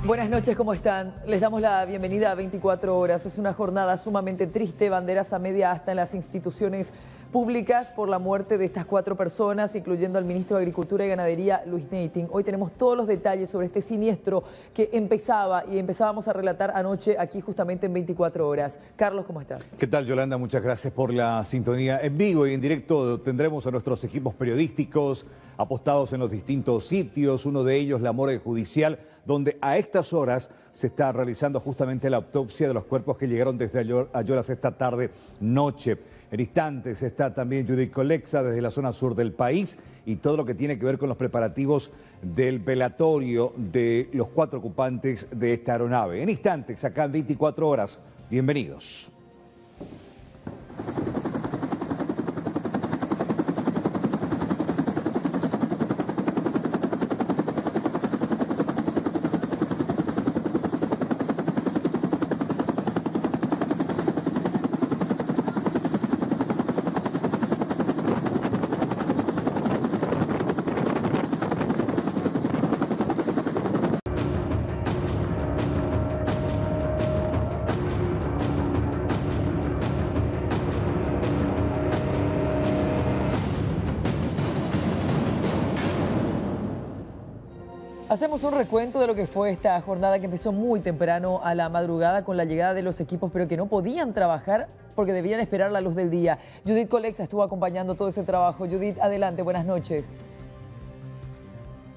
Buenas noches, ¿cómo están? Les damos la bienvenida a 24 horas. Es una jornada sumamente triste, banderas a media asta en las instituciones públicas por la muerte de estas 4 personas, incluyendo al ministro de Agricultura y Ganadería, Luis Neiting. Hoy tenemos todos los detalles sobre este siniestro que empezábamos a relatar anoche aquí justamente en 24 horas. Carlos, ¿cómo estás? ¿Qué tal, Yolanda? Muchas gracias por la sintonía. En vivo y en directo tendremos a nuestros equipos periodísticos apostados en los distintos sitios, uno de ellos la morgue judicial, donde a estas horas se está realizando justamente la autopsia de los cuerpos que llegaron desde Ayolas esta tarde-noche. En instantes está también Judith Colexa desde la zona sur del país y todo lo que tiene que ver con los preparativos del velatorio de los 4 ocupantes de esta aeronave. En instantes, acá en 24 horas. Bienvenidos. Hacemos un recuento de lo que fue esta jornada que empezó muy temprano a la madrugada con la llegada de los equipos, pero que no podían trabajar porque debían esperar la luz del día. Judith Colexa estuvo acompañando todo ese trabajo. Judith, adelante, buenas noches.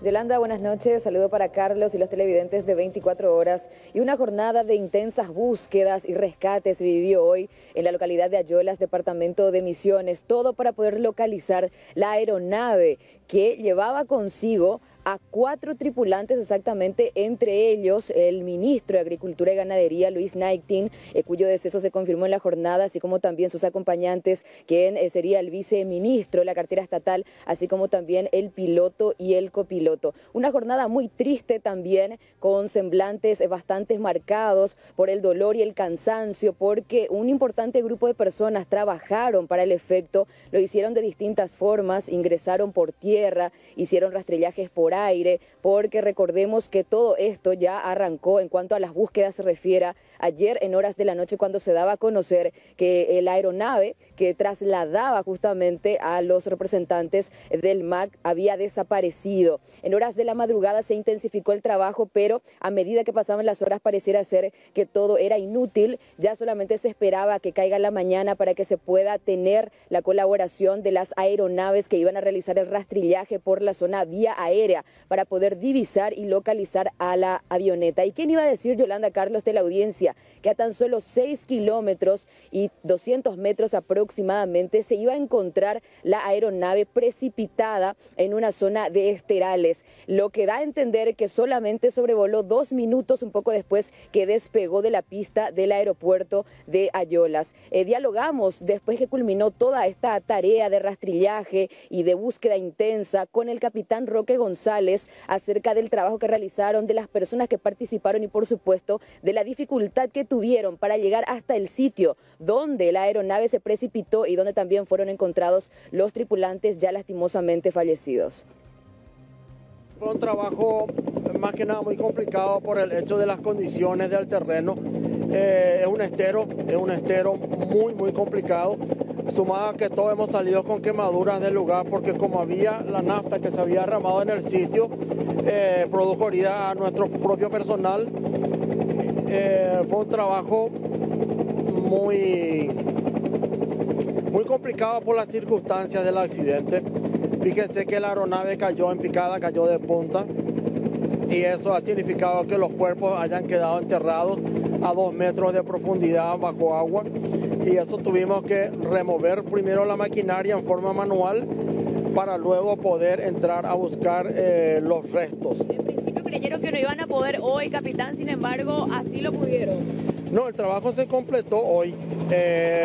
Yolanda, buenas noches. Saludo para Carlos y los televidentes de 24 horas. Y una jornada de intensas búsquedas y rescates se vivió hoy en la localidad de Ayolas, departamento de Misiones. Todo para poder localizar la aeronave que llevaba consigo a 4 tripulantes exactamente, entre ellos el ministro de Agricultura y Ganadería, Luis Neiting, cuyo deceso se confirmó en la jornada, así como también sus acompañantes, quien sería el viceministro de la cartera estatal, así como también el piloto y el copiloto. Una jornada muy triste también, con semblantes bastante marcados por el dolor y el cansancio, porque un importante grupo de personas trabajaron para el efecto, lo hicieron de distintas formas, ingresaron por tierra, hicieron rastrillajes por aire, porque recordemos que todo esto ya arrancó en cuanto a las búsquedas se refiere ayer en horas de la noche, cuando se daba a conocer que la aeronave que trasladaba justamente a los representantes del MAC había desaparecido. En horas de la madrugada se intensificó el trabajo, pero a medida que pasaban las horas pareciera ser que todo era inútil. Ya solamente se esperaba que caiga la mañana para que se pueda tener la colaboración de las aeronaves que iban a realizar el rastrillaje por la zona vía aérea para poder divisar y localizar a la avioneta. ¿Y quién iba a decir, Yolanda, Carlos, de la audiencia, que a tan solo 6 kilómetros y 200 metros aproximadamente se iba a encontrar la aeronave precipitada en una zona de esterales? Lo que da a entender que solamente sobrevoló 2 minutos un poco después que despegó de la pista del aeropuerto de Ayolas. Dialogamos después que culminó toda esta tarea de rastrillaje y de búsqueda intensa con el capitán Roque González acerca del trabajo que realizaron, de las personas que participaron y por supuesto de la dificultad que tuvieron para llegar hasta el sitio donde la aeronave se precipitó y donde también fueron encontrados los tripulantes ya lastimosamente fallecidos. Fue un trabajo más que nada muy complicado por el hecho de las condiciones del terreno. Es un estero muy complicado, sumado a que todos hemos salido con quemaduras del lugar, porque como había la nafta que se había derramado en el sitio, produjo herida a nuestro propio personal. Fue un trabajo muy complicado por las circunstancias del accidente. Fíjense que la aeronave cayó en picada, cayó de punta, y eso ha significado que los cuerpos hayan quedado enterrados a 2 metros de profundidad bajo agua, y eso tuvimos que remover primero la maquinaria en forma manual para luego poder entrar a buscar los restos. En principio creyeron que no iban a poder hoy, capitán, sin embargo, así lo pudieron. No, el trabajo se completó hoy.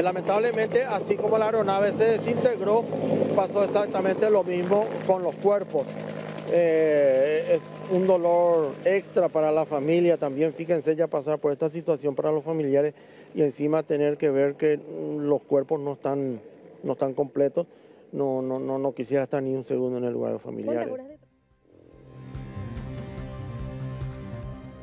Lamentablemente, así como la aeronave se desintegró, pasó exactamente lo mismo con los cuerpos. Es un dolor extra para la familia también. Fíjense ya pasar por esta situación para los familiares y encima tener que ver que los cuerpos no están completos. No quisiera estar ni un segundo en el lugar de los familiares.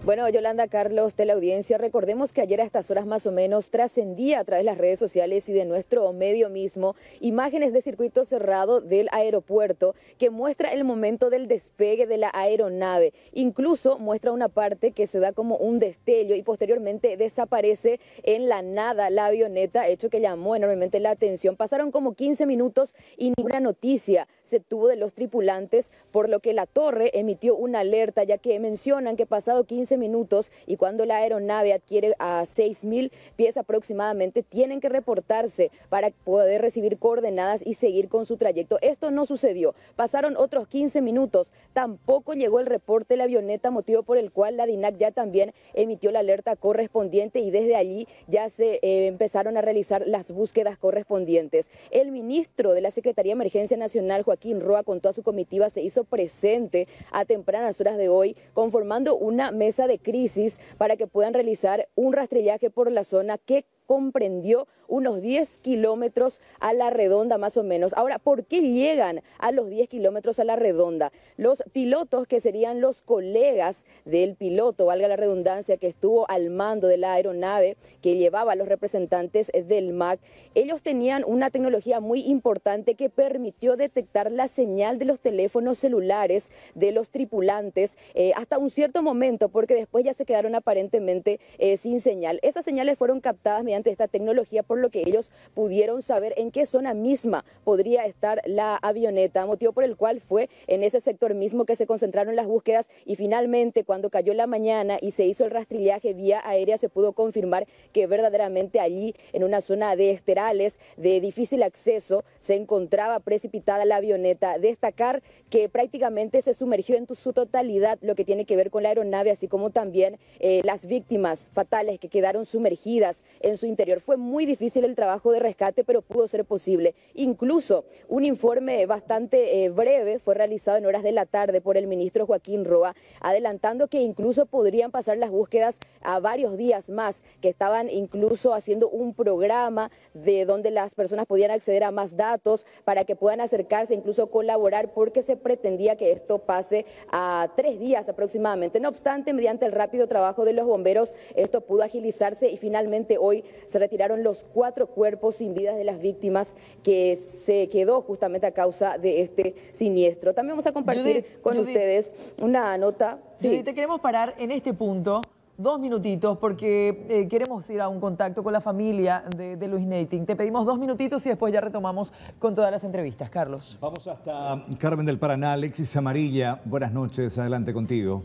Bueno, Yolanda, Carlos, de la audiencia, recordemos que ayer a estas horas más o menos trascendía a través de las redes sociales y de nuestro medio mismo imágenes de circuito cerrado del aeropuerto que muestra el momento del despegue de la aeronave. Incluso muestra una parte que se da como un destello y posteriormente desaparece en la nada la avioneta, hecho que llamó enormemente la atención. Pasaron como 15 minutos y ninguna noticia se tuvo de los tripulantes, por lo que la torre emitió una alerta, ya que mencionan que pasado 15 minutos y cuando la aeronave adquiere a 6.000 pies aproximadamente, tienen que reportarse para poder recibir coordenadas y seguir con su trayecto. Esto no sucedió. Pasaron otros 15 minutos, tampoco llegó el reporte de la avioneta, motivo por el cual la DINAC ya también emitió la alerta correspondiente y desde allí ya se empezaron a realizar las búsquedas correspondientes. El ministro de la Secretaría de Emergencia Nacional, Joaquín Roa, con toda su comitiva se hizo presente a tempranas horas de hoy, conformando una mesa de crisis para que puedan realizar un rastrillaje por la zona que comprendió unos 10 kilómetros a la redonda más o menos. Ahora, ¿por qué llegan a los 10 kilómetros a la redonda? Los pilotos, que serían los colegas del piloto, valga la redundancia, que estuvo al mando de la aeronave que llevaba a los representantes del MAC, ellos tenían una tecnología muy importante que permitió detectar la señal de los teléfonos celulares de los tripulantes hasta un cierto momento, porque después ya se quedaron aparentemente sin señal. Esas señales fueron captadas mediante esta tecnología, por lo que ellos pudieron saber en qué zona misma podría estar la avioneta, motivo por el cual fue en ese sector mismo que se concentraron las búsquedas y finalmente cuando cayó la mañana y se hizo el rastrillaje vía aérea se pudo confirmar que verdaderamente allí en una zona de esterales de difícil acceso se encontraba precipitada la avioneta. Destacar que prácticamente se sumergió en su totalidad lo que tiene que ver con la aeronave, así como también las víctimas fatales que quedaron sumergidas en su interior. Fue muy difícil el trabajo de rescate, pero pudo ser posible. Incluso un informe bastante breve fue realizado en horas de la tarde por el ministro Joaquín Roa, adelantando que incluso podrían pasar las búsquedas a varios días más, que estaban incluso haciendo un programa de donde las personas podían acceder a más datos para que puedan acercarse, incluso colaborar, porque se pretendía que esto pase a 3 días aproximadamente. No obstante, mediante el rápido trabajo de los bomberos, esto pudo agilizarse y finalmente hoy se retiraron los 4 cuerpos sin vidas de las víctimas que se quedó justamente a causa de este siniestro. También vamos a compartir con ustedes una nota. Sí, te queremos parar en este punto 2 minutitos porque queremos ir a un contacto con la familia de Luis Neiting. Te pedimos 2 minutitos y después ya retomamos con todas las entrevistas. Carlos. Vamos hasta Carmen del Paraná. Alexis Amarilla, buenas noches, adelante contigo.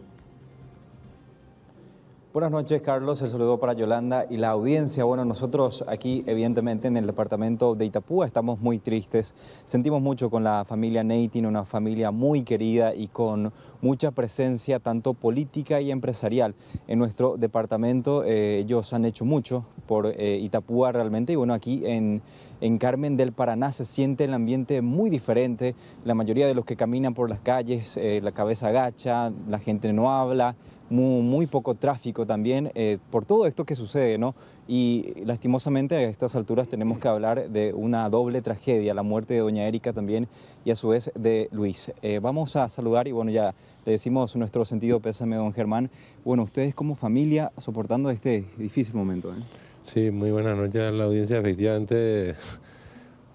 Buenas noches, Carlos. El saludo para Yolanda y la audiencia. Bueno, nosotros aquí, evidentemente, en el departamento de Itapúa estamos muy tristes. Sentimos mucho con la familia Neiting, una familia muy querida y con mucha presencia tanto política y empresarial en nuestro departamento. Ellos han hecho mucho por Itapúa realmente y bueno, aquí en Carmen del Paraná se siente el ambiente muy diferente. La mayoría de los que caminan por las calles, la cabeza agacha, la gente no habla. Muy poco tráfico también por todo esto que sucede, ¿no? Y lastimosamente a estas alturas tenemos que hablar de una doble tragedia, la muerte de doña Erika también y a su vez de Luis. Vamos a saludar y bueno, ya le decimos nuestro sentido pésame, don Germán. Bueno, ustedes como familia soportando este difícil momento, ¿eh? Sí, muy buenas noches a la audiencia. Efectivamente,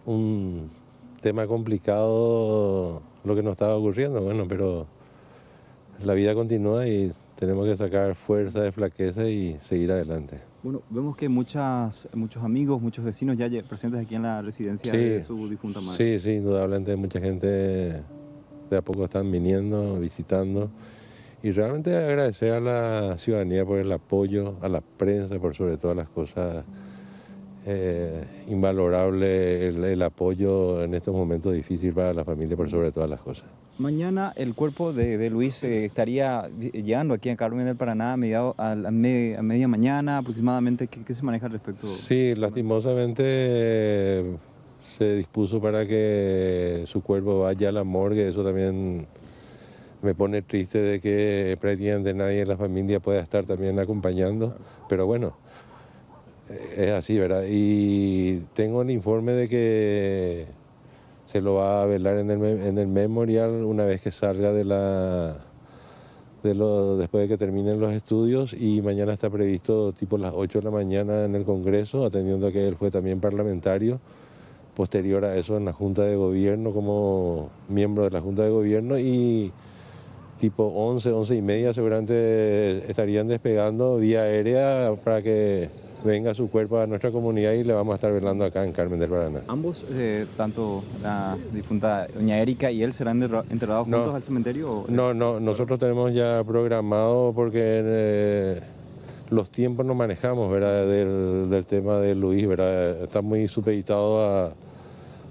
un tema complicado lo que nos estaba ocurriendo, bueno, pero la vida continúa y tenemos que sacar fuerza de flaqueza y seguir adelante. Bueno, vemos que muchos amigos, muchos vecinos ya presentes aquí en la residencia de su difunta madre. Sí, indudablemente mucha gente de a poco están viniendo, visitando. Y realmente agradecer a la ciudadanía por el apoyo, a la prensa por sobre todas las cosas. Invalorable el apoyo en estos momentos difíciles para la familia por sobre todas las cosas. Mañana el cuerpo de Luis estaría llegando aquí a Carmen del Paraná a media mañana aproximadamente. ¿Qué se maneja al respecto? Sí, lastimosamente se dispuso para que su cuerpo vaya a la morgue. Eso también me pone triste de que prácticamente nadie en la familia pueda estar también acompañando. Pero bueno, es así, ¿verdad? Y tengo el informe de que se lo va a velar en el memorial una vez que salga de después de que terminen los estudios, y mañana está previsto tipo las 8 de la mañana en el Congreso, atendiendo a que él fue también parlamentario, posterior a eso en la Junta de Gobierno como miembro de la Junta de Gobierno, y tipo 11 y media seguramente estarían despegando vía aérea para que venga su cuerpo a nuestra comunidad, y le vamos a estar velando acá en Carmen del Paraná. ¿Ambos, tanto la difunta doña Erika y él, serán enterrados juntos al cementerio? No, nosotros tenemos ya programado, porque los tiempos no manejamos, ¿verdad? Del tema de Luis, ¿verdad? Está muy supeditado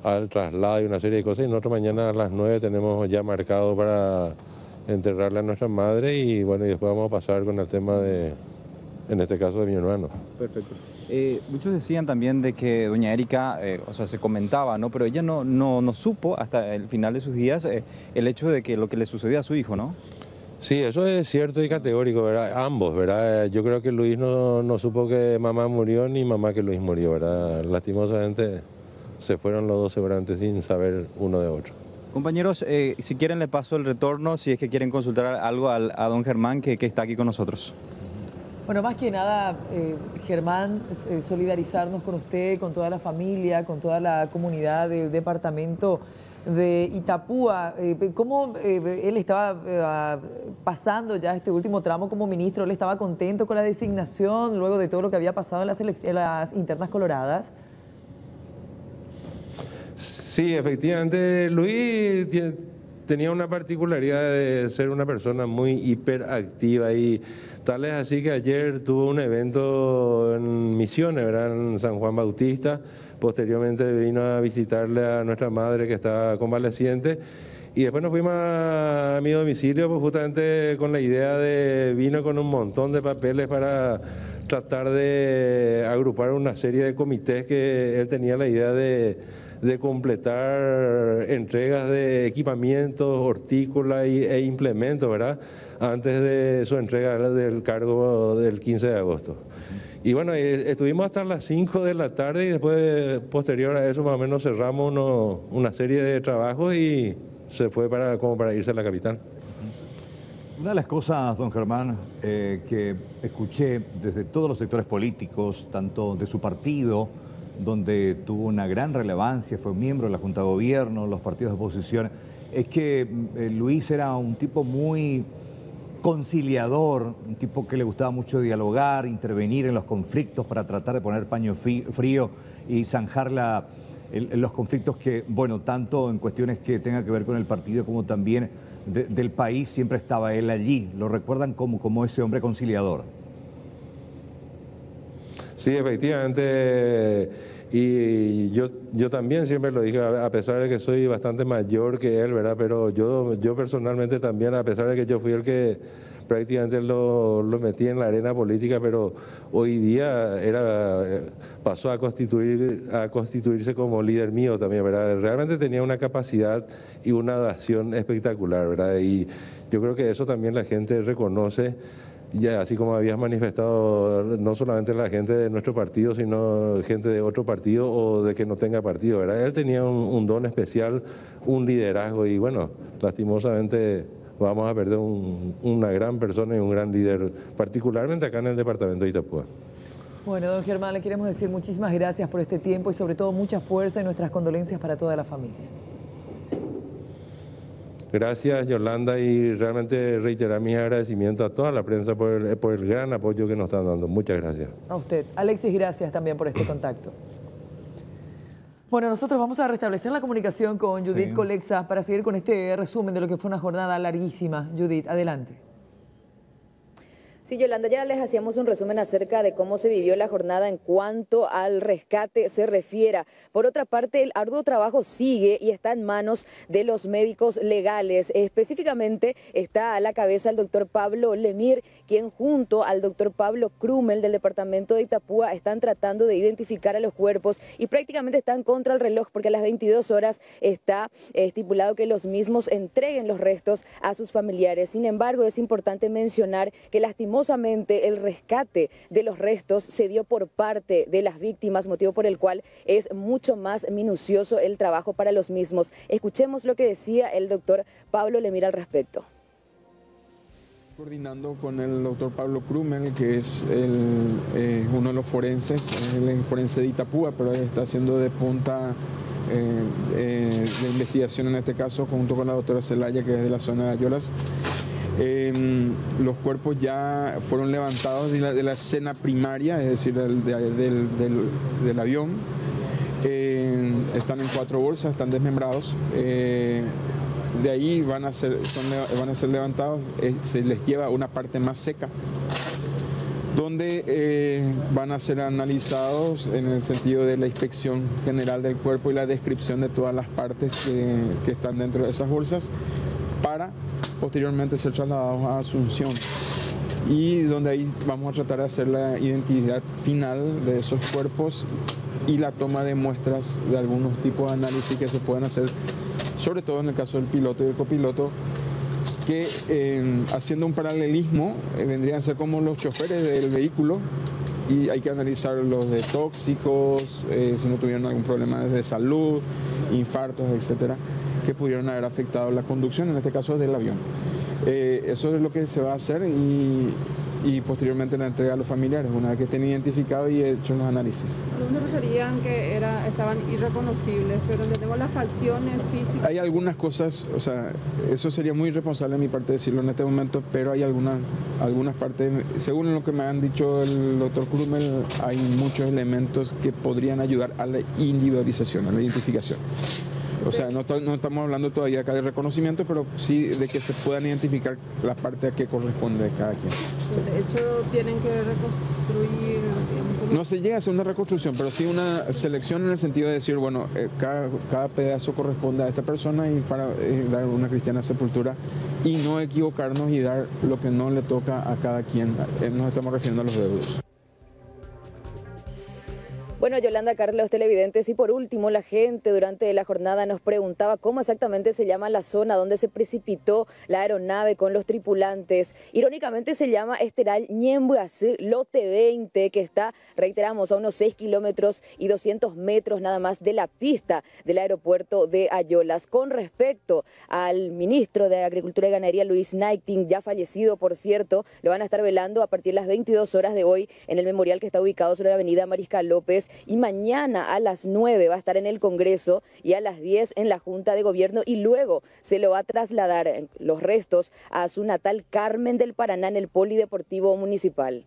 al traslado y una serie de cosas, y nosotros mañana a las 9 tenemos ya marcado para enterrarle a nuestra madre, y bueno, y después vamos a pasar con el tema de, en este caso, de mi hermano. Perfecto. Muchos decían también de que doña Erika, o sea, se comentaba, ¿no? Pero ella no supo hasta el final de sus días el hecho de que lo que le sucedió a su hijo, ¿no? Sí, eso es cierto y categórico, ¿verdad? Ambos, ¿verdad? Yo creo que Luis no supo que mamá murió, ni mamá que Luis murió, ¿verdad? Lastimosamente se fueron los dos seguramente sin saber uno de otro. Compañeros, si quieren le paso el retorno, si es que quieren consultar algo a don Germán, que está aquí con nosotros. Bueno, más que nada, Germán, solidarizarnos con usted, con toda la familia, con toda la comunidad del departamento de Itapúa. ¿Cómo él estaba pasando ya este último tramo como ministro? ¿Él estaba contento con la designación luego de todo lo que había pasado en las internas coloradas? Sí, efectivamente, Luis tenía una particularidad de ser una persona muy hiperactiva, y tal es así que ayer tuvo un evento en Misiones, ¿verdad? En San Juan Bautista. Posteriormente vino a visitarle a nuestra madre, que está convaleciente, y después nos fuimos a mi domicilio, pues justamente con la idea vino con un montón de papeles para tratar de agrupar una serie de comités que él tenía la idea de completar entregas de equipamientos, hortícolas e implementos, ¿verdad? Antes de su entrega del cargo del 15 de agosto. Y bueno, estuvimos hasta las 5 de la tarde, y después, posterior a eso, más o menos cerramos una serie de trabajos, y se fue como para irse a la capital. Una de las cosas, don Germán, que escuché desde todos los sectores políticos, tanto de su partido, donde tuvo una gran relevancia, fue miembro de la Junta de Gobierno, los partidos de oposición, es que Luis era un tipo muy conciliador, un tipo que le gustaba mucho dialogar, intervenir en los conflictos para tratar de poner paño frío y zanjar los conflictos que, bueno, tanto en cuestiones que tengan que ver con el partido como también del país, siempre estaba él allí. ¿Lo recuerdan como ese hombre conciliador? Sí, efectivamente, y yo también siempre lo dije, a pesar de que soy bastante mayor que él, ¿verdad? Pero yo personalmente también, a pesar de que yo fui el que prácticamente lo metí en la arena política, pero hoy día pasó a constituirse como líder mío también, ¿verdad? Realmente tenía una capacidad y una adaptación espectacular, ¿verdad? Y yo creo que eso también la gente reconoce. Ya, así como habías manifestado, no solamente la gente de nuestro partido, sino gente de otro partido o de que no tenga partido, ¿verdad? Él tenía un don especial, un liderazgo, y bueno, lastimosamente vamos a perder una gran persona y un gran líder, particularmente acá en el departamento de Itapúa. Bueno, don Germán, le queremos decir muchísimas gracias por este tiempo y sobre todo mucha fuerza y nuestras condolencias para toda la familia. Gracias, Yolanda, y realmente reiterar mis agradecimientos a toda la prensa por el gran apoyo que nos están dando. Muchas gracias. A usted. Alexis, gracias también por este contacto. Bueno, nosotros vamos a restablecer la comunicación con Judith Colexa para seguir con este resumen de lo que fue una jornada larguísima. Judith, adelante. Sí, Yolanda, ya les hacíamos un resumen acerca de cómo se vivió la jornada en cuanto al rescate se refiera. Por otra parte, el arduo trabajo sigue y está en manos de los médicos legales. Específicamente está a la cabeza el doctor Pablo Lemir, quien junto al doctor Pablo Krumel del departamento de Itapúa están tratando de identificar a los cuerpos y prácticamente están contra el reloj porque a las 22 horas está estipulado que los mismos entreguen los restos a sus familiares. Sin embargo, es importante mencionar que lastimosamente el rescate de los restos se dio por parte de las víctimas, motivo por el cual es mucho más minucioso el trabajo para los mismos. Escuchemos lo que decía el doctor Pablo Lemir al respecto. Coordinando con el doctor Pablo Krumel, que es uno de los forenses, el forense de Itapúa, pero está haciendo de punta de investigación en este caso, junto con la doctora Celaya, que es de la zona de Ayolas. Los cuerpos ya fueron levantados de la escena primaria, es decir, del avión. Están en 4 bolsas, están desmembrados. De ahí van a ser levantados, se les lleva una parte más seca, donde van a ser analizados en el sentido de la inspección general del cuerpo y la descripción de todas las partes que están dentro de esas bolsas, para posteriormente ser trasladados a Asunción, y donde ahí vamos a tratar de hacer la identidad final de esos cuerpos y la toma de muestras de algunos tipos de análisis que se pueden hacer, sobre todo en el caso del piloto y el copiloto, que haciendo un paralelismo vendrían a ser como los choferes del vehículo, y hay que analizar los de tóxicos, si no tuvieron algún problema de salud, infartos, etcétera, que pudieron haber afectado la conducción, en este caso del avión. Eso es lo que se va a hacer, y posteriormente la entrega a los familiares, una vez que estén identificados y hechos los análisis. Algunos referían que estaban irreconocibles, pero tenemos las facciones físicas. Hay algunas cosas, o sea, eso sería muy irresponsable de mi parte decirlo en este momento, pero hay algunas partes, según lo que me han dicho el doctor Krumel, hay muchos elementos que podrían ayudar a la individualización, a la identificación. O sea, no estamos hablando todavía acá de reconocimiento, pero sí de que se puedan identificar la parte a que corresponde cada quien. De hecho, tienen que reconstruir... No se llega a hacer una reconstrucción, pero sí una selección en el sentido de decir, bueno, cada pedazo corresponde a esta persona, y para dar una cristiana sepultura, y no equivocarnos y dar lo que no le toca a cada quien. Nos estamos refiriendo a los deudos. Bueno, Yolanda, Carlos, televidentes, y por último, la gente durante la jornada nos preguntaba cómo exactamente se llama la zona donde se precipitó la aeronave con los tripulantes. Irónicamente se llama Esteral Ñembuasí, lote 20, que está, reiteramos, a unos 6 kilómetros y 200 metros nada más de la pista del aeropuerto de Ayolas. Con respecto al ministro de Agricultura y Ganadería, Luis Naitin, ya fallecido, por cierto, lo van a estar velando a partir de las 22 horas de hoy en el memorial que está ubicado sobre la avenida Mariscal López. Y mañana a las 9 va a estar en el Congreso, y a las 10 en la Junta de Gobierno, y luego se lo va a trasladar los restos a su natal Carmen del Paraná en el Polideportivo Municipal.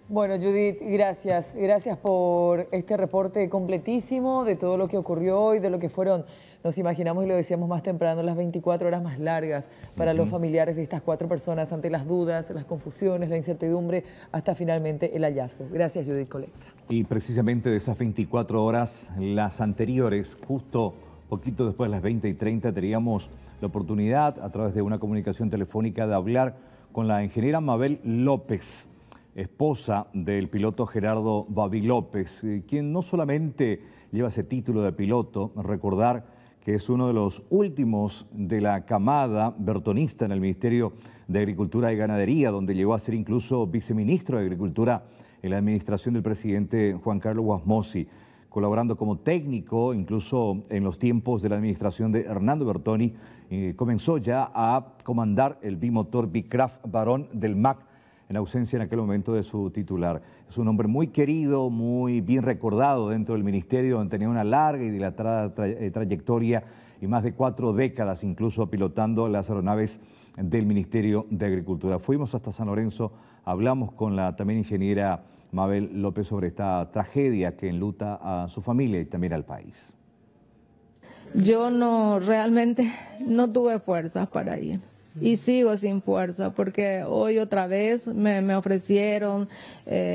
Bueno, Judith, gracias por este reporte completísimo de todo lo que ocurrió hoy, de lo que fueron, nos imaginamos y lo decíamos más temprano, las 24 horas más largas para los familiares de estas 4 personas, ante las dudas, las confusiones, la incertidumbre, hasta finalmente el hallazgo. Gracias, Judith Colexa. Y precisamente de esas 24 horas, las anteriores, justo poquito después de las 20:30, teníamos la oportunidad, a través de una comunicación telefónica, de hablar con la ingeniera Mabel López, esposa del piloto Gerardo Babi López, quien no solamente lleva ese título de piloto, recordar que es uno de los últimos de la camada bertonista en el Ministerio de Agricultura y Ganadería, donde llegó a ser incluso viceministro de Agricultura en la administración del presidente Juan Carlos Guasmosi, colaborando como técnico incluso en los tiempos de la administración de Hernando Bertoni. Comenzó ya a comandar el bimotor Bicraft Barón del MAC, en ausencia en aquel momento de su titular. Es un hombre muy querido, muy bien recordado dentro del ministerio, donde tenía una larga y dilatada trayectoria y más de 4 décadas incluso pilotando las aeronaves del Ministerio de Agricultura. Fuimos hasta San Lorenzo, hablamos con la también ingeniera Mabel López sobre esta tragedia que enluta a su familia y también al país. Yo realmente no tuve fuerzas para ir. Y sigo sin fuerza, porque hoy otra vez me ofrecieron,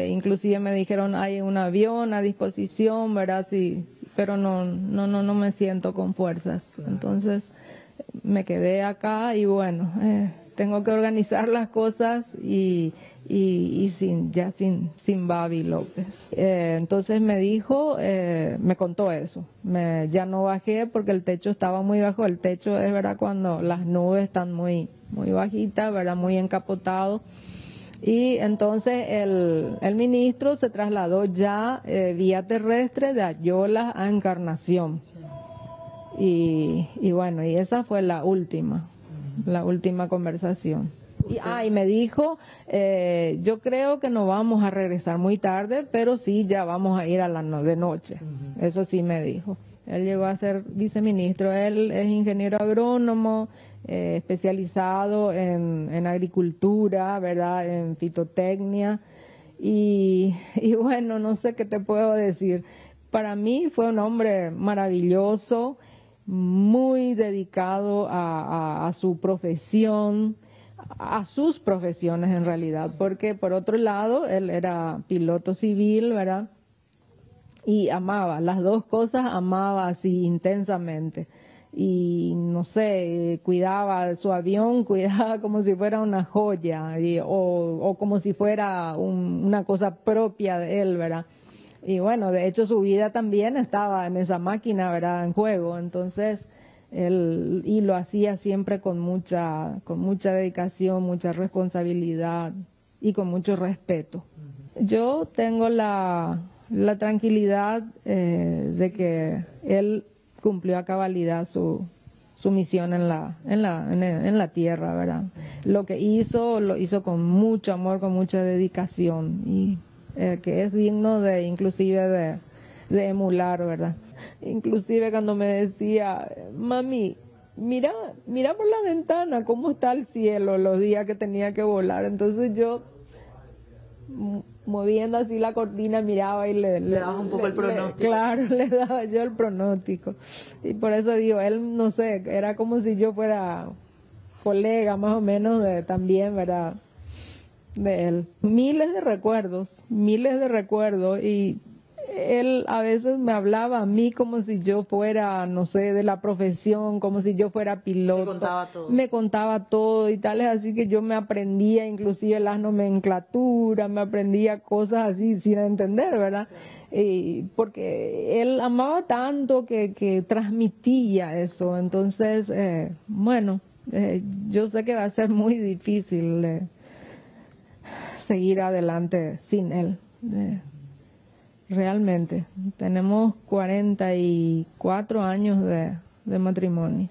inclusive me dijeron hay un avión a disposición, ¿verdad? Sí, pero no me siento con fuerzas. Entonces me quedé acá y bueno, tengo que organizar las cosas y sin Babi López. Entonces me dijo, me contó eso. Ya no bajé porque el techo estaba muy bajo. El techo es, ¿verdad?, cuando las nubes están muy bajitas, ¿verdad?, muy encapotado. Y entonces el ministro se trasladó ya vía terrestre de Ayolas a Encarnación. Y bueno, y esa fue la última. la última conversación. Y me dijo, yo creo que no vamos a regresar muy tarde, pero sí ya vamos a ir a de noche. Eso sí me dijo. Él llegó a ser viceministro, él es ingeniero agrónomo, especializado en agricultura, ¿verdad? En fitotecnia. Y bueno, no sé qué te puedo decir. Para mí fue un hombre maravilloso, muy dedicado a su profesión, a sus profesiones en realidad, porque por otro lado él era piloto civil, ¿verdad? Y amaba, las dos cosas amaba así intensamente. Y no sé, cuidaba su avión, cuidaba como si fuera una joya o como si fuera una cosa propia de él, ¿verdad? Y bueno, de hecho su vida también estaba en esa máquina, ¿verdad? En juego. Entonces, y lo hacía siempre con mucha dedicación, mucha responsabilidad y con mucho respeto. Yo tengo la tranquilidad de que él cumplió a cabalidad su misión en la tierra, ¿verdad? Lo que hizo, lo hizo con mucho amor, con mucha dedicación y que es digno inclusive de emular, ¿verdad? Inclusive cuando me decía, mami, mira por la ventana cómo está el cielo los días que tenía que volar. Entonces yo, moviendo así la cortina, miraba y le dabas un poco el pronóstico. Claro, le daba yo el pronóstico. Y por eso digo, él, no sé, era como si yo fuera colega más o menos también, ¿verdad? De él. Miles de recuerdos. Y él a veces me hablaba a mí como si yo fuera, no sé, de la profesión, como si yo fuera piloto. Me contaba todo y tales, así que yo me aprendía inclusive las nomenclaturas, me aprendía cosas así sin entender, ¿verdad? Porque él amaba tanto que transmitía eso. Entonces, bueno, yo sé que va a ser muy difícil seguir adelante sin él. Realmente, tenemos 44 años de matrimonio.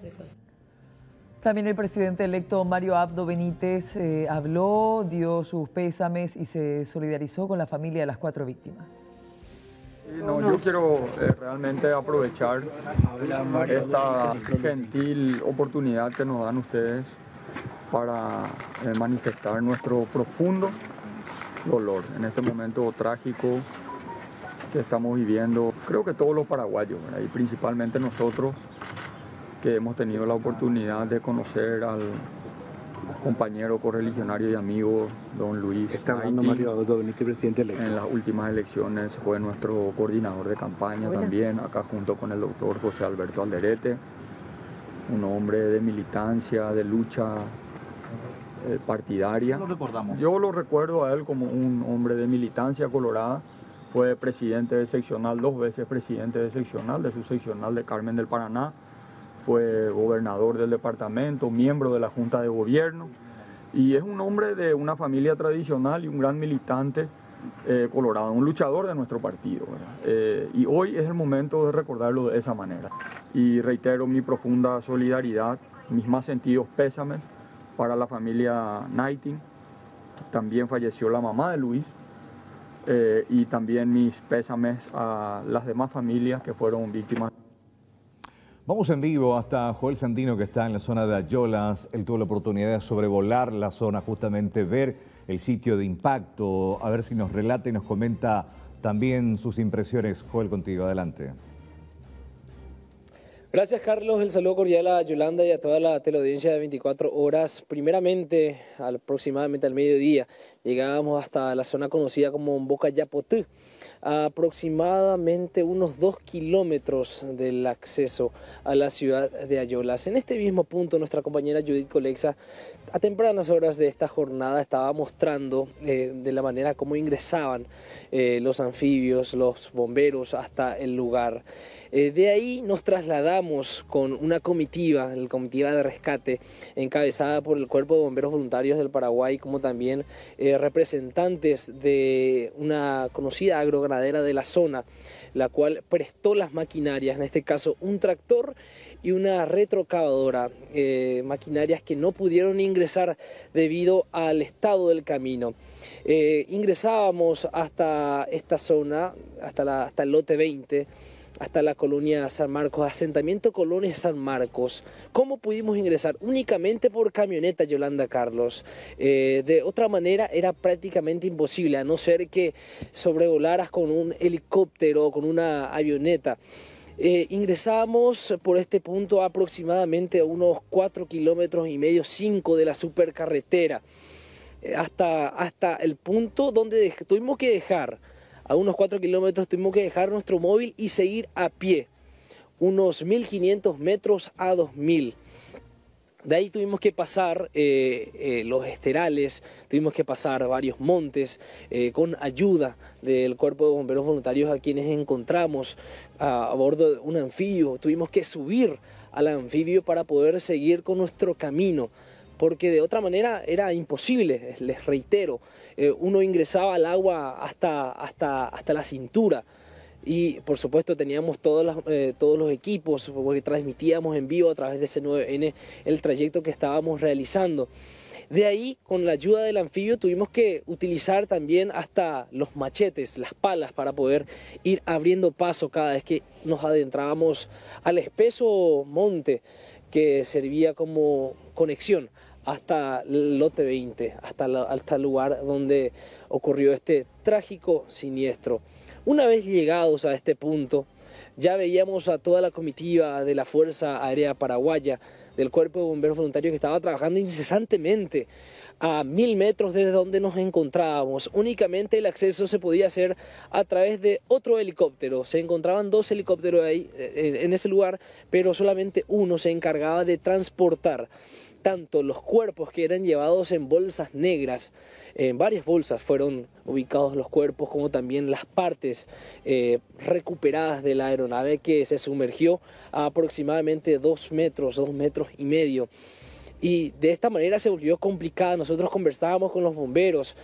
También el presidente electo Mario Abdo Benítez habló, dio sus pésames y se solidarizó con la familia de las 4 víctimas. Yo quiero realmente aprovechar esta gentil oportunidad que nos dan ustedes para manifestar nuestro profundo dolor en este momento trágico que estamos viviendo, creo que todos los paraguayos, ¿verdad? Y principalmente nosotros que hemos tenido la oportunidad de conocer al compañero correligionario y amigo don Luis Benítez, en las últimas elecciones fue nuestro coordinador de campaña también, acá junto con el doctor José Alberto Alderete, un hombre de militancia, de lucha partidaria. Yo lo recuerdo a él como un hombre de militancia colorada. Fue presidente de seccional, 2 veces presidente de su seccional de Carmen del Paraná. Fue gobernador del departamento, miembro de la Junta de Gobierno. Y es un hombre de una familia tradicional y un gran militante colorado, un luchador de nuestro partido, ¿verdad? Y hoy es el momento de recordarlo de esa manera. Y reitero mi profunda solidaridad, mis más sentidos pésames para la familia Nighting. También falleció la mamá de Luis. Y también mis pésames a las demás familias que fueron víctimas. Vamos en vivo hasta Joel Sandino, que está en la zona de Ayolas. Él tuvo la oportunidad de sobrevolar la zona, justamente ver el sitio de impacto, a ver si nos relata y nos comenta también sus impresiones. Joel, contigo, adelante. Gracias, Carlos. El saludo cordial a Yolanda y a toda la teleaudiencia de 24 horas. Primeramente, aproximadamente al mediodía, llegábamos hasta la zona conocida como Boca Yapotú, a aproximadamente unos 2 kilómetros del acceso a la ciudad de Ayolas. En este mismo punto, nuestra compañera Judith Colexa, a tempranas horas de esta jornada, estaba mostrando de la manera como ingresaban los anfibios, los bomberos hasta el lugar. De ahí nos trasladamos contamos con una comitiva, la comitiva de rescate, encabezada por el Cuerpo de Bomberos Voluntarios del Paraguay, como también representantes de una conocida agroganadera de la zona, la cual prestó las maquinarias, en este caso un tractor y una retrocavadora, maquinarias que no pudieron ingresar debido al estado del camino. Ingresábamos hasta esta zona, hasta el lote 20, hasta la colonia San Marcos, asentamiento Colonia San Marcos. ¿Cómo pudimos ingresar? Únicamente por camioneta, Yolanda, Carlos. De otra manera era prácticamente imposible, a no ser que sobrevolaras con un helicóptero o con una avioneta. Ingresábamos por este punto aproximadamente a unos 4,5 kilómetros, 5 de la supercarretera, hasta el punto donde tuvimos que dejar, a unos 4 kilómetros tuvimos que dejar nuestro móvil y seguir a pie, unos 1.500 metros a 2.000. De ahí tuvimos que pasar los esterales, tuvimos que pasar varios montes con ayuda del Cuerpo de Bomberos Voluntarios, a quienes encontramos a bordo de un anfibio. Tuvimos que subir al anfibio para poder seguir con nuestro camino, porque de otra manera era imposible. Les reitero, uno ingresaba al agua hasta la cintura. Y por supuesto teníamos todos los equipos, porque transmitíamos en vivo a través de C9N el trayecto que estábamos realizando. De ahí, con la ayuda del anfibio, tuvimos que utilizar también hasta los machetes, las palas, para poder ir abriendo paso cada vez que nos adentrábamos al espeso monte que servía como conexión hasta el lote 20, hasta el lugar donde ocurrió este trágico siniestro. Una vez llegados a este punto, ya veíamos a toda la comitiva de la Fuerza Aérea Paraguaya, del Cuerpo de Bomberos Voluntarios, que estaba trabajando incesantemente a 1.000 metros desde donde nos encontrábamos. Únicamente el acceso se podía hacer a través de otro helicóptero. Se encontraban 2 helicópteros ahí en ese lugar, pero solamente uno se encargaba de transportar tanto los cuerpos, que eran llevados en bolsas negras. En varias bolsas fueron ubicados los cuerpos, como también las partes recuperadas de la aeronave, que se sumergió a aproximadamente 2 metros, 2,5 metros. Y de esta manera se volvió complicada. Nosotros conversábamos con los bomberos,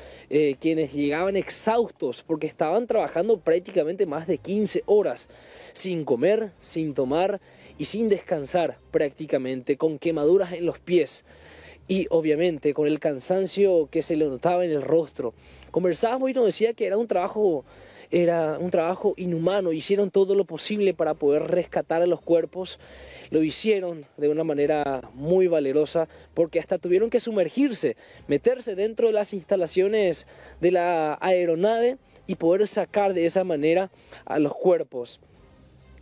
quienes llegaban exhaustos porque estaban trabajando prácticamente más de 15 horas, sin comer, sin tomar y sin descansar prácticamente, con quemaduras en los pies y obviamente con el cansancio que se le notaba en el rostro. Conversábamos y nos decía que era un trabajo inhumano. Hicieron todo lo posible para poder rescatar a los cuerpos. Lo hicieron de una manera muy valerosa, porque hasta tuvieron que sumergirse, meterse dentro de las instalaciones de la aeronave y poder sacar de esa manera a los cuerpos.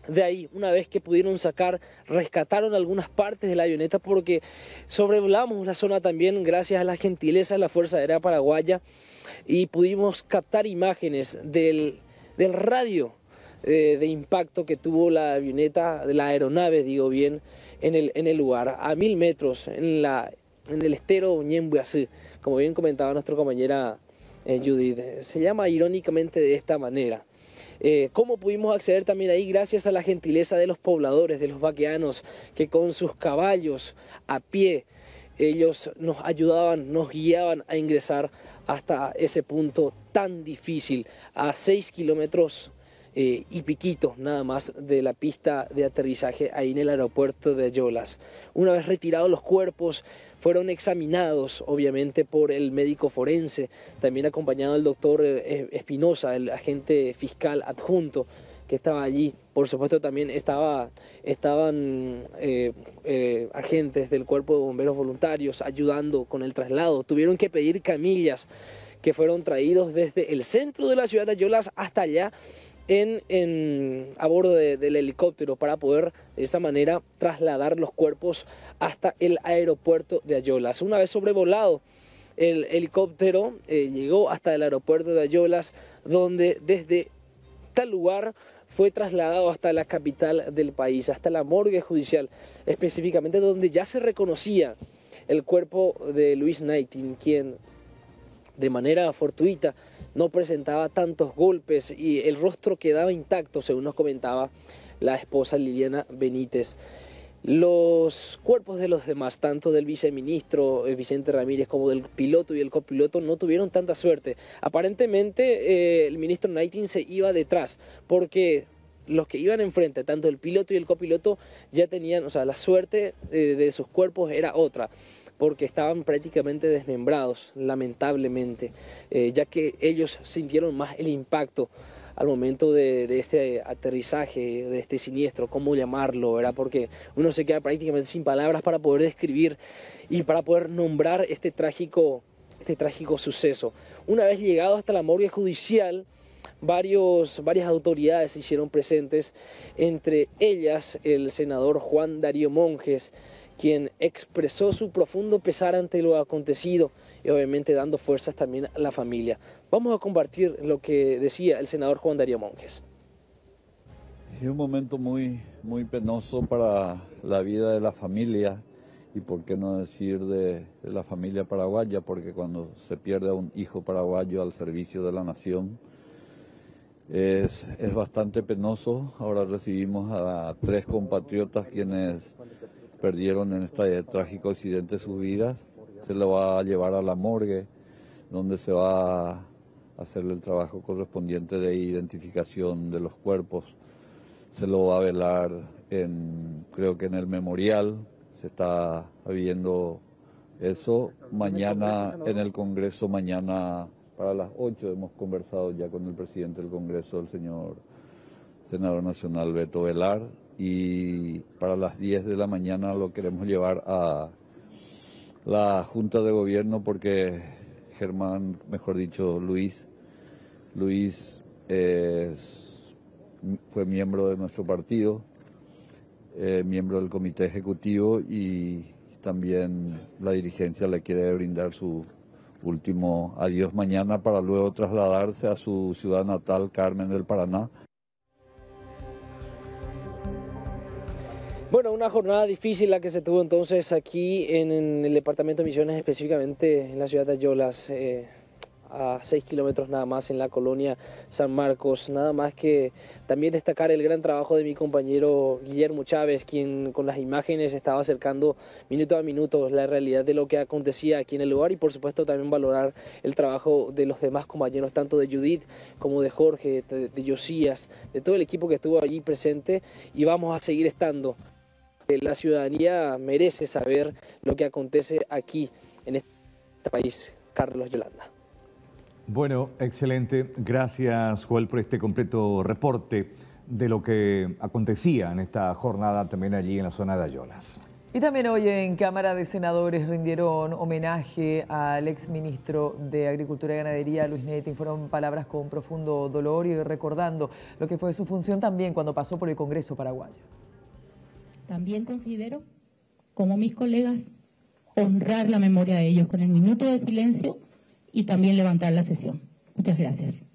De ahí, una vez que pudieron sacar, rescataron algunas partes de la avioneta, porque sobrevolamos la zona también gracias a la gentileza de la Fuerza Aérea Paraguaya, y pudimos captar imágenes del radio de impacto que tuvo la avioneta, de la aeronave, digo bien, en el lugar, a 1.000 metros, en el estero Ñembuasí, como bien comentaba nuestra compañera Judith. Se llama irónicamente de esta manera. ¿Cómo pudimos acceder también ahí? Gracias a la gentileza de los pobladores, de los vaqueanos, que con sus caballos a pie, ellos nos ayudaban, nos guiaban a ingresar hasta ese punto tan difícil, a 6 kilómetros y piquito nada más de la pista de aterrizaje ahí en el aeropuerto de Ayolas. Una vez retirados los cuerpos, fueron examinados obviamente por el médico forense, también acompañado del doctor Espinosa, el agente fiscal adjunto que estaba allí. Por supuesto también estaban agentes del Cuerpo de Bomberos Voluntarios ayudando con el traslado. Tuvieron que pedir camillas que fueron traídos desde el centro de la ciudad de Ayolas hasta allá a bordo del helicóptero, para poder de esa manera trasladar los cuerpos hasta el aeropuerto de Ayolas. Una vez sobrevolado el helicóptero, llegó hasta el aeropuerto de Ayolas, donde desde tal lugar fue trasladado hasta la capital del país, hasta la morgue judicial, específicamente donde ya se reconocía el cuerpo de Luis Naitin, quien de manera fortuita no presentaba tantos golpes y el rostro quedaba intacto, según nos comentaba la esposa Liliana Benítez. Los cuerpos de los demás, tanto del viceministro Vicente Ramírez como del piloto y el copiloto, no tuvieron tanta suerte. Aparentemente el ministro Naitin se iba detrás, porque los que iban enfrente, tanto el piloto y el copiloto, ya tenían, o sea, la suerte de sus cuerpos era otra, porque estaban prácticamente desmembrados, lamentablemente, ya que ellos sintieron más el impacto al momento de este aterrizaje, de este siniestro, cómo llamarlo, ¿verdad? Porque uno se queda prácticamente sin palabras para poder describir y para poder nombrar este trágico suceso. Una vez llegado hasta la morgue judicial, varias autoridades se hicieron presentes, entre ellas el senador Juan Darío Monjes, quien expresó su profundo pesar ante lo acontecido y obviamente dando fuerzas también a la familia. Vamos a compartir lo que decía el senador Juan Darío Monjes. Es un momento muy penoso para la vida de la familia y por qué no decir de la familia paraguaya, porque cuando se pierde a un hijo paraguayo al servicio de la nación es bastante penoso. Ahora recibimos a 3 compatriotas quienes perdieron en este trágico accidente sus vidas. Se lo va a llevar a la morgue, donde se va a hacer el trabajo correspondiente de identificación de los cuerpos. Se lo va a velar creo que en el memorial, se está viendo eso. Mañana en el Congreso, mañana para las 8 hemos conversado ya con el presidente del Congreso, el señor senador nacional Beto Velar, y para las 10 de la mañana lo queremos llevar a la Junta de Gobierno porque Germán, mejor dicho Luis fue miembro de nuestro partido, miembro del comité ejecutivo, y también la dirigencia le quiere brindar su último adiós mañana para luego trasladarse a su ciudad natal, Carmen del Paraná. Bueno, una jornada difícil la que se tuvo entonces aquí en el departamento de Misiones, específicamente en la ciudad de Ayolas, a 6 kilómetros nada más en la colonia San Marcos. Nada más que también destacar el gran trabajo de mi compañero Guillermo Chávez, quien con las imágenes estaba acercando minuto a minuto la realidad de lo que acontecía aquí en el lugar, y por supuesto también valorar el trabajo de los demás compañeros, tanto de Judith como de Jorge, de Josías, de todo el equipo que estuvo allí presente, y vamos a seguir estando. La ciudadanía merece saber lo que acontece aquí en este país. Carlos, Yolanda. Bueno, excelente. Gracias, Joel, por este completo reporte de lo que acontecía en esta jornada también allí en la zona de Ayolas. Y también hoy en Cámara de Senadores rindieron homenaje al exministro de Agricultura y Ganadería, Luis Naitin. Fueron palabras con profundo dolor y recordando lo que fue su función también cuando pasó por el Congreso paraguayo. También considero, como mis colegas, honrar la memoria de ellos con el minuto de silencio y también levantar la sesión. Muchas gracias.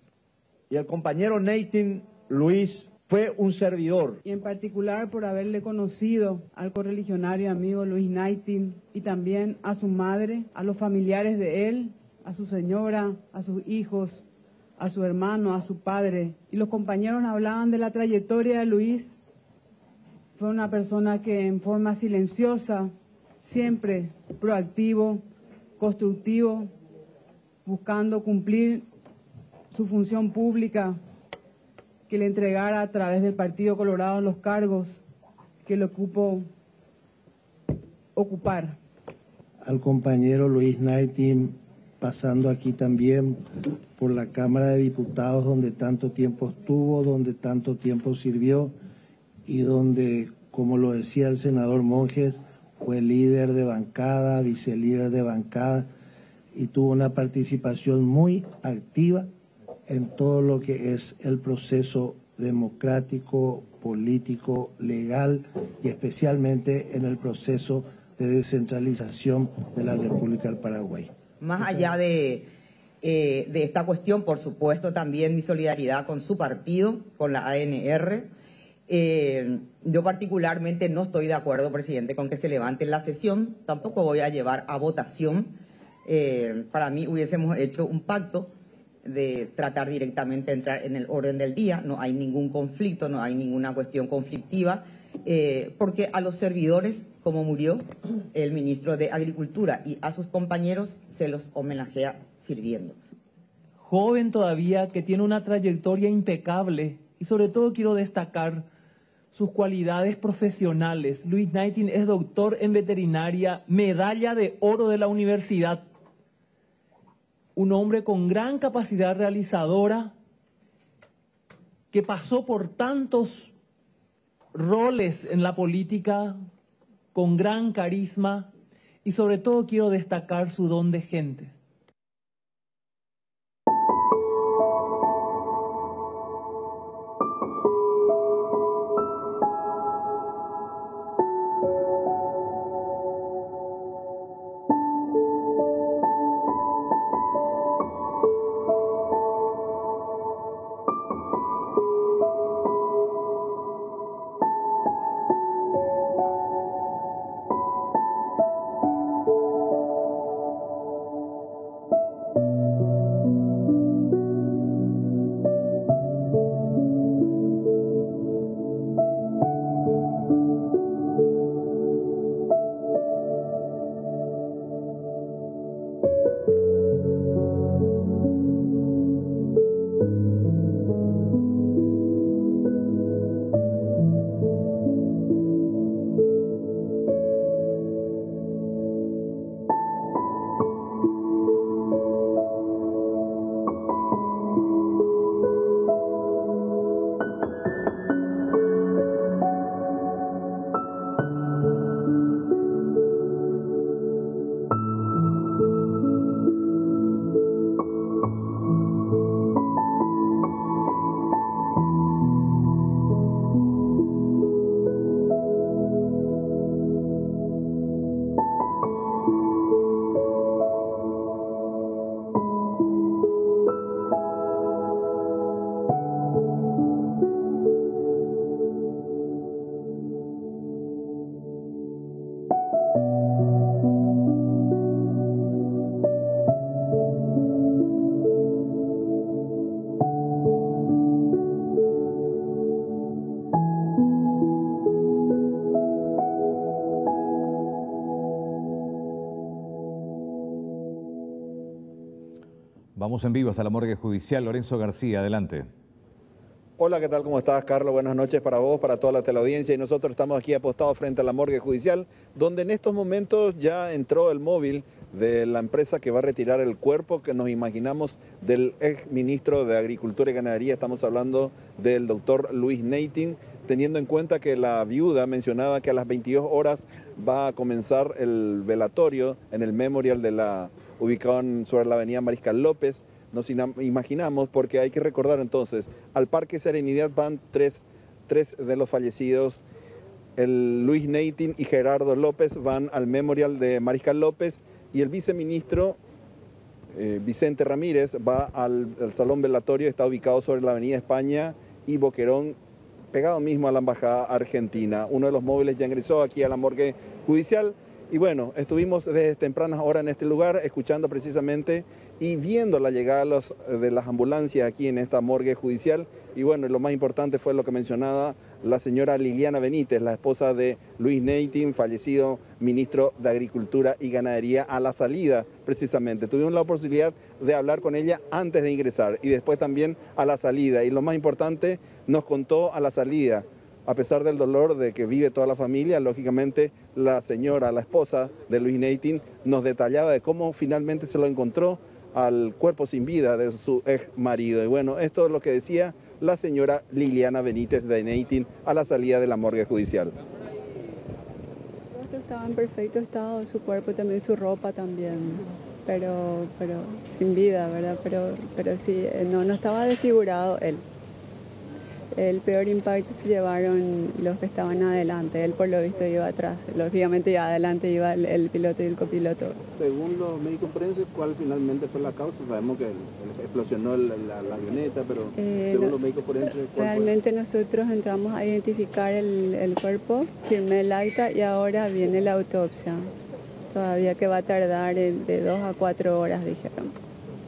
Y el compañero Naitin, Luis, fue un servidor. Y en particular por haberle conocido al correligionario amigo Luis Naitin, y también a su madre, a los familiares de él, a su señora, a sus hijos, a su hermano, a su padre. Y los compañeros hablaban de la trayectoria de Luis. Fue una persona que en forma silenciosa, siempre proactivo, constructivo, buscando cumplir su función pública que le entregara a través del Partido Colorado los cargos que le ocupó ocupar. Al compañero Luis Naitin, pasando aquí también por la Cámara de Diputados, donde tanto tiempo estuvo, donde tanto tiempo sirvió, y donde, como lo decía el senador Monjes, fue líder de bancada, vicelíder de bancada, y tuvo una participación muy activa en todo lo que es el proceso democrático, político, legal, y especialmente en el proceso de descentralización de la República del Paraguay. Más allá de esta cuestión, por supuesto, también mi solidaridad con su partido, con la ANR. Yo particularmente no estoy de acuerdo, presidente, con que se levante la sesión. Tampoco voy a llevar a votación. Para mí hubiésemos hecho un pacto de tratar directamente de entrar en el orden del día. No hay ningún conflicto, no hay ninguna cuestión conflictiva, porque a los servidores, como murió el ministro de Agricultura, y a sus compañeros se los homenajea sirviendo. Joven todavía, que tiene una trayectoria impecable, y sobre todo quiero destacar sus cualidades profesionales. Luis Knighting es doctor en veterinaria, medalla de oro de la universidad. Un hombre con gran capacidad realizadora, que pasó por tantos roles en la política, con gran carisma, y sobre todo quiero destacar su don de gente. Vamos en vivo hasta la morgue judicial. Lorenzo García, adelante. Hola, ¿qué tal? ¿Cómo estás, Carlos? Buenas noches para vos, para toda la teleaudiencia. Y nosotros estamos aquí apostados frente a la morgue judicial, donde en estos momentos ya entró el móvil de la empresa que va a retirar el cuerpo que nos imaginamos del ex ministro de Agricultura y Ganadería. Estamos hablando del doctor Luis Knighting, teniendo en cuenta que la viuda mencionaba que a las 22 horas va a comenzar el velatorio en el memorial ubicado sobre la avenida Mariscal López. Nos imaginamos, porque hay que recordar entonces, al Parque Serenidad van tres de los fallecidos. El Luis Knighting y Gerardo López van al memorial de Mariscal López, y el viceministro Vicente Ramírez va al salón velatorio, está ubicado sobre la avenida España y Boquerón, pegado mismo a la embajada argentina. Uno de los móviles ya ingresó aquí a la morgue judicial. Y bueno, estuvimos desde tempranas horas en este lugar, escuchando precisamente y viendo la llegada de las ambulancias aquí en esta morgue judicial. Y bueno, lo más importante fue lo que mencionaba la señora Liliana Benítez, la esposa de Luis Knighting, fallecido ministro de Agricultura y Ganadería, a la salida precisamente. Tuvimos la posibilidad de hablar con ella antes de ingresar y después también a la salida. Y lo más importante, nos contó a la salida, a pesar del dolor de que vive toda la familia, lógicamente la señora, la esposa de Luis Knighting, nos detallaba de cómo finalmente se lo encontró al cuerpo sin vida de su ex marido. Y bueno, esto es lo que decía la señora Liliana Benítez de Knighting a la salida de la morgue judicial. Estaba en perfecto estado, su cuerpo también, su ropa también, pero sin vida, ¿verdad? Pero sí, no estaba desfigurado él. El peor impacto se llevaron los que estaban adelante, él por lo visto iba atrás, lógicamente ya adelante iba el piloto y el copiloto. Según los médicos forenses, ¿cuál finalmente fue la causa? Sabemos que explosionó la avioneta, pero según los médicos forenses, ¿cuál realmente fue? Nosotros entramos a identificar el cuerpo, firmé el acta y ahora viene la autopsia, todavía que va a tardar de 2 a 4 horas, dijeron.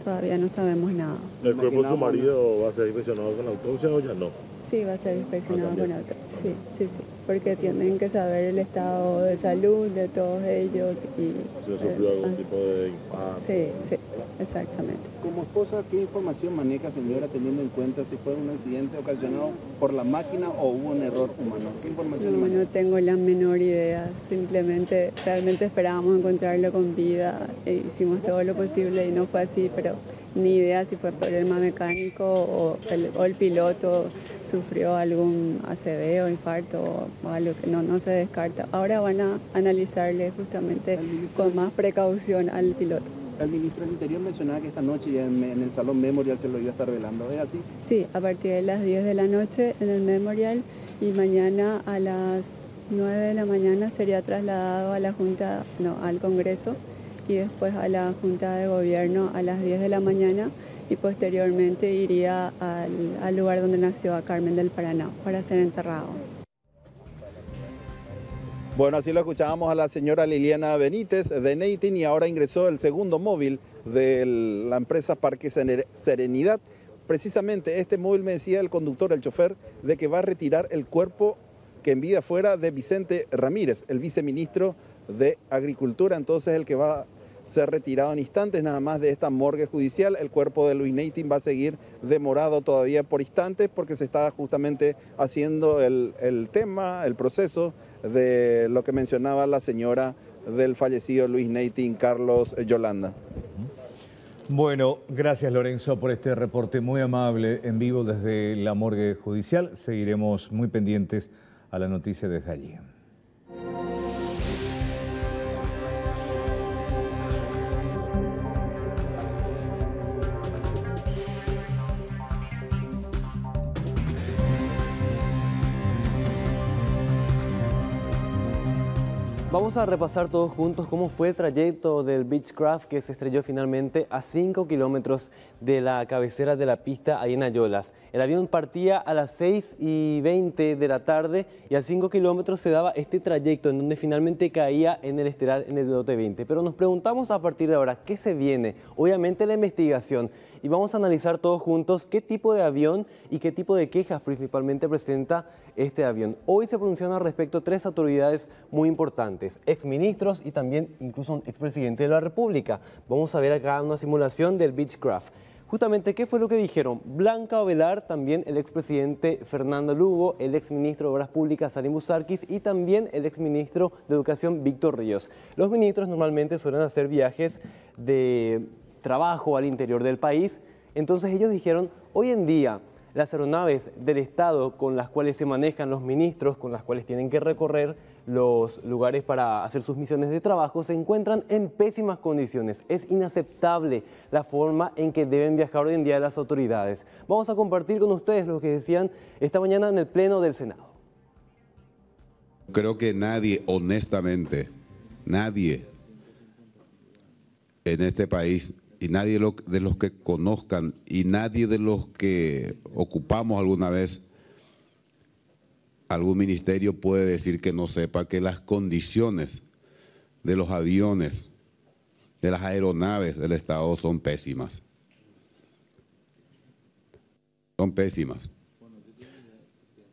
todavía no sabemos nada. ¿El cuerpo de su marido va a ser inspeccionado con la autopsia o ya no? Sí, va a ser inspeccionado con autopsia, sí, porque tienen que saber el estado de salud de todos ellos y... ¿Se sufrió algún tipo de impacto? Sí, exactamente. Como esposa, ¿qué información maneja, señora, teniendo en cuenta si fue un accidente ocasionado por la máquina o hubo un error humano? ¿Qué información maneja? No tengo la menor idea, simplemente realmente esperábamos encontrarlo con vida e hicimos todo lo posible y no fue así, pero ni idea si fue problema mecánico o el piloto sufrió algún ACV o infarto o algo que no se descarta. Ahora van a analizarle justamente con más precaución al piloto. El ministro del Interior mencionaba que esta noche ya en el Salón Memorial se lo iba a estar velando, ¿es así? Sí, a partir de las 10 de la noche en el Memorial y mañana a las 9 de la mañana sería trasladado a la Junta, al Congreso y después a la Junta de Gobierno a las 10 de la mañana y posteriormente iría al lugar donde nació, a Carmen del Paraná, para ser enterrado. Bueno, así lo escuchábamos a la señora Liliana Benítez de Neitin y ahora ingresó el segundo móvil de la empresa Parque Serenidad. Precisamente este móvil, me decía el conductor, el chofer, de que va a retirar el cuerpo que en vida fuera de Vicente Ramírez, el viceministro de Agricultura, entonces el que va a ser retirado en instantes nada más de esta morgue judicial. El cuerpo de Luis Neitin va a seguir demorado todavía por instantes porque se está justamente haciendo el proceso de lo que mencionaba la señora del fallecido Luis Neitin, Carlos Yolanda. Bueno, gracias Lorenzo por este reporte muy amable en vivo desde la morgue judicial. Seguiremos muy pendientes a la noticia desde allí. Vamos a repasar todos juntos cómo fue el trayecto del Beechcraft que se estrelló finalmente a 5 kilómetros de la cabecera de la pista ahí en Ayolas. El avión partía a las 6:20 de la tarde y a 5 kilómetros se daba este trayecto en donde finalmente caía en el estelar en el lote 20. Pero nos preguntamos a partir de ahora, ¿qué se viene? Obviamente la investigación. Y vamos a analizar todos juntos qué tipo de avión y qué tipo de quejas principalmente presenta este avión. Hoy se pronunciaron al respecto 3 autoridades muy importantes, exministros y también incluso un expresidente de la República. Vamos a ver acá una simulación del Beechcraft. Justamente, ¿qué fue lo que dijeron? Blanca Ovelar, también el expresidente Fernando Lugo, el exministro de Obras Públicas Salim Busarquis y también el exministro de Educación Víctor Ríos. Los ministros normalmente suelen hacer viajes de trabajo al interior del país, entonces ellos dijeron, hoy en día las aeronaves del Estado con las cuales se manejan los ministros, con las cuales tienen que recorrer los lugares para hacer sus misiones de trabajo, se encuentran en pésimas condiciones. Es inaceptable la forma en que deben viajar hoy en día las autoridades. Vamos a compartir con ustedes lo que decían esta mañana en el Pleno del Senado. Creo que nadie, honestamente, nadie en este país, y nadie de los que conozcan, y nadie de los que ocupamos alguna vez algún ministerio puede decir que no sepa que las condiciones de los aviones, de las aeronaves del Estado son pésimas. Son pésimas.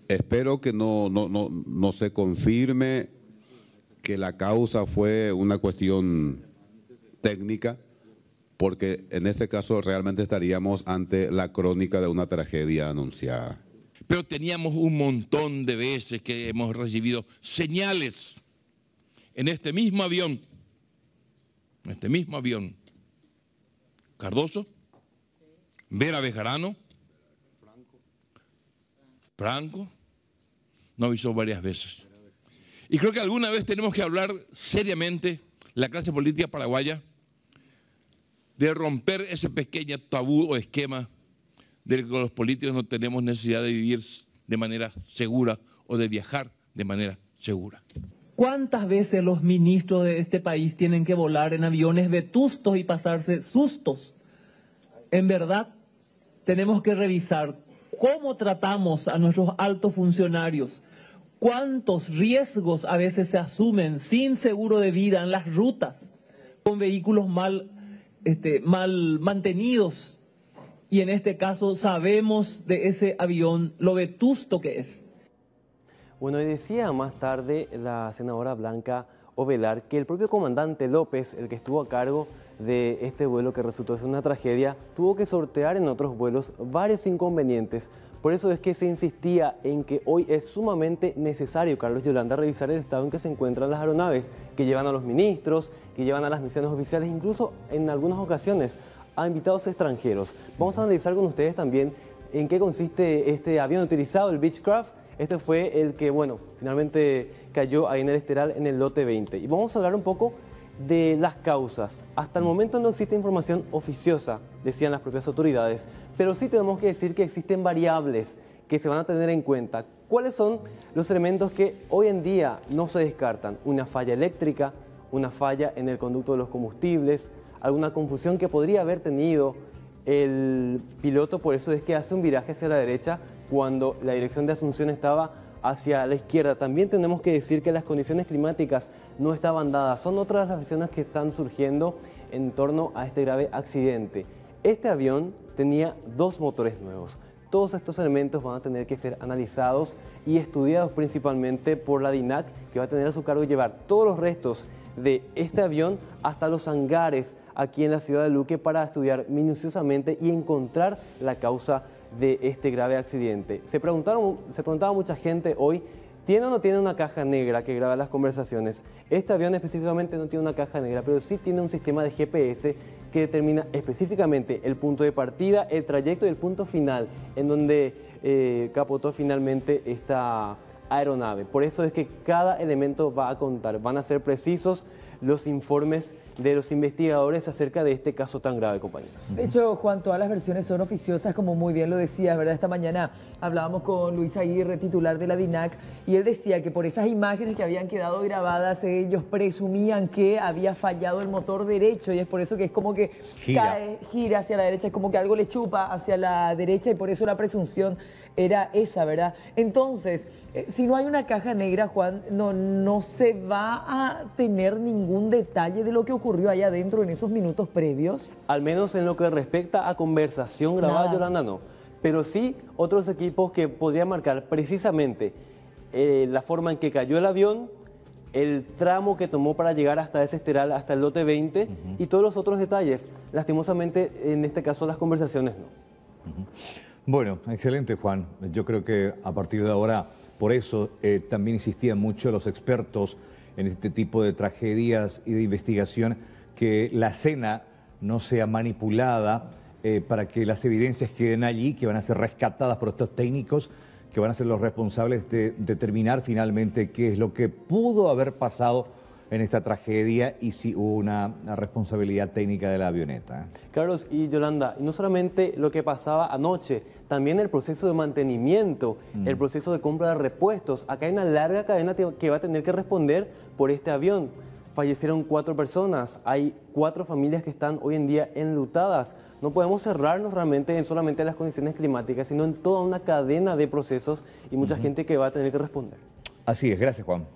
Espero que no se confirme que la causa fue una cuestión técnica, porque en ese caso realmente estaríamos ante la crónica de una tragedia anunciada. Pero teníamos un montón de veces que hemos recibido señales en este mismo avión, Cardoso, Vera Bejarano, Franco, nos avisó varias veces. Y creo que alguna vez tenemos que hablar seriamente, la clase política paraguaya, de romper ese pequeño tabú o esquema de que los políticos no tenemos necesidad de vivir de manera segura o de viajar de manera segura. ¿Cuántas veces los ministros de este país tienen que volar en aviones vetustos y pasarse sustos? En verdad, tenemos que revisar cómo tratamos a nuestros altos funcionarios, cuántos riesgos a veces se asumen sin seguro de vida en las rutas, con vehículos mal mal mantenidos. Y en este caso sabemos de ese avión lo vetusto que es. Bueno, y decía más tarde la senadora Blanca Ovelar que el propio comandante López, el que estuvo a cargo de este vuelo que resultó ser una tragedia, tuvo que sortear en otros vuelos varios inconvenientes. Por eso es que se insistía en que hoy es sumamente necesario, Carlos, Yolanda, revisar el estado en que se encuentran las aeronaves que llevan a los ministros, que llevan a las misiones oficiales, incluso en algunas ocasiones a invitados extranjeros. Vamos a analizar con ustedes también en qué consiste este avión utilizado, el Beechcraft. Este fue el que, bueno, finalmente cayó ahí en el Esteral en el lote 20. Y vamos a hablar un poco de las causas. Hasta el momento no existe información oficiosa, decían las propias autoridades, pero sí tenemos que decir que existen variables que se van a tener en cuenta. ¿Cuáles son los elementos que hoy en día no se descartan? Una falla eléctrica, una falla en el conducto de los combustibles, alguna confusión que podría haber tenido el piloto, por eso es que hace un viraje hacia la derecha cuando la dirección de Asunción estaba hacia la izquierda. También tenemos que decir que las condiciones climáticas no estaban dadas. Son otras las versiones que están surgiendo en torno a este grave accidente. Este avión tenía 2 motores nuevos. Todos estos elementos van a tener que ser analizados y estudiados principalmente por la DINAC, que va a tener a su cargo llevar todos los restos de este avión hasta los hangares aquí en la ciudad de Luque para estudiar minuciosamente y encontrar la causa de este grave accidente. Se preguntaba mucha gente hoy, ¿tiene o no tiene una caja negra que graba las conversaciones? Este avión específicamente no tiene una caja negra, pero sí tiene un sistema de GPS que determina específicamente el punto de partida, el trayecto y el punto final en donde capotó finalmente esta aeronave. Por eso es que cada elemento va a contar, van a ser precisos los informes de los investigadores acerca de este caso tan grave, compañeros. De hecho, Juan, todas las versiones son oficiosas, como muy bien lo decías, ¿verdad? Esta mañana hablábamos con Luis Aguirre, titular de la DINAC, y él decía que por esas imágenes que habían quedado grabadas, ellos presumían que había fallado el motor derecho, y es por eso que es como que gira hacia la derecha, es como que algo le chupa hacia la derecha, y por eso la presunción era esa, ¿verdad? Entonces, si no hay una caja negra, Juan, no se va a tener ningún detalle de lo que ocurrió allá adentro en esos minutos previos. Al menos en lo que respecta a conversación grabada, nada. Yolanda, no. Pero sí otros equipos que podrían marcar precisamente la forma en que cayó el avión, el tramo que tomó para llegar hasta ese esteral, hasta el lote 20 y todos los otros detalles. Lastimosamente, en este caso, las conversaciones no. Bueno, excelente, Juan. Yo creo que a partir de ahora, por eso también insistían mucho los expertos en este tipo de tragedias y de investigación, que la escena no sea manipulada para que las evidencias queden allí, que van a ser rescatadas por estos técnicos, que van a ser los responsables de determinar finalmente qué es lo que pudo haber pasado en esta tragedia y si hubo una responsabilidad técnica de la avioneta. Carlos y Yolanda, no solamente lo que pasaba anoche, también el proceso de mantenimiento, el proceso de compra de repuestos. Acá hay una larga cadena que va a tener que responder por este avión. Fallecieron 4 personas, hay 4 familias que están hoy en día enlutadas. No podemos cerrarnos realmente en solamente las condiciones climáticas, sino en toda una cadena de procesos y mucha gente que va a tener que responder. Así es, gracias, Juan.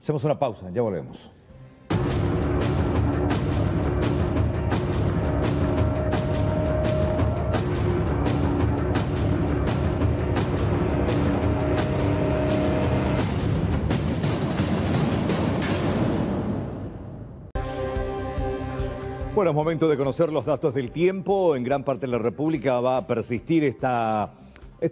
Hacemos una pausa, ya volvemos. Bueno, es momento de conocer los datos del tiempo. En gran parte de la República va a persistir estas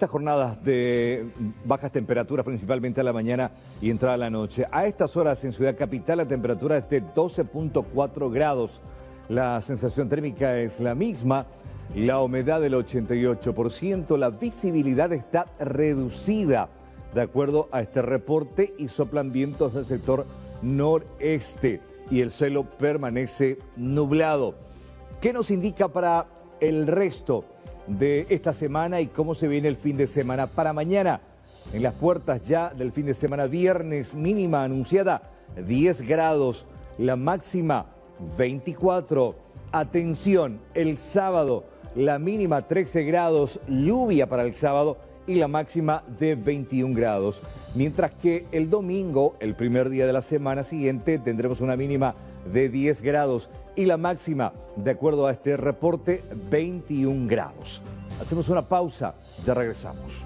jornadas de bajas temperaturas, principalmente a la mañana y entrada a la noche. A estas horas en Ciudad Capital la temperatura es de 12.4 grados. La sensación térmica es la misma, la humedad del 88%, la visibilidad está reducida de acuerdo a este reporte y soplan vientos del sector noreste y el cielo permanece nublado. ¿Qué nos indica para el resto de esta semana y cómo se viene el fin de semana? Para mañana, en las puertas ya del fin de semana, viernes, mínima anunciada 10 grados, la máxima 24. Atención, el sábado, la mínima 13 grados, lluvia para el sábado y la máxima de 21 grados. Mientras que el domingo, el primer día de la semana siguiente, tendremos una mínima de 10 grados y la máxima, de acuerdo a este reporte, 21 grados. Hacemos una pausa, ya regresamos.